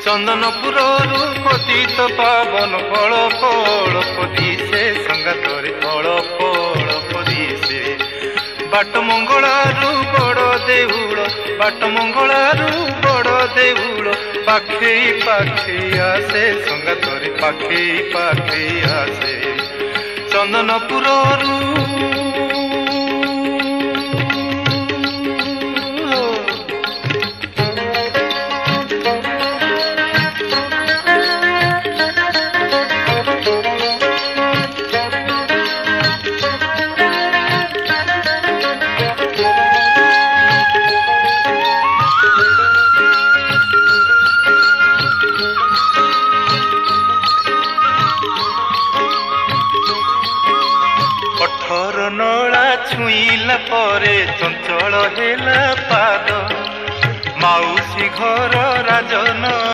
ଚନ୍ଦନପୁରରୁ ପତିତ ପାବନ ଫଳ ଫଳ ପଦିଶେ ସଙ୍ଗାତରେ ଫଳ ଫଳ ପଦିଶେ ବାଟ ମଙ୍ଗଳାରୁ ବଡ଼ ଦେଉଳ ବାଟ ମଙ୍ଗଳାରୁ ବଡ଼ ଦେଉଳ ପାଖେଇ ପାଖେଇ ଆସେ ସଙ୍ଗାତରେ ପାଖେଇ ପାଖେଇ ଆସେ ଚନ୍ଦନପୁରରୁ ନଳା ଛୁଇଁଲା ପରେ ଚଞ୍ଚଳ ହେଲା ପାଦ ମାଉସୀ ଘର ରାଜନ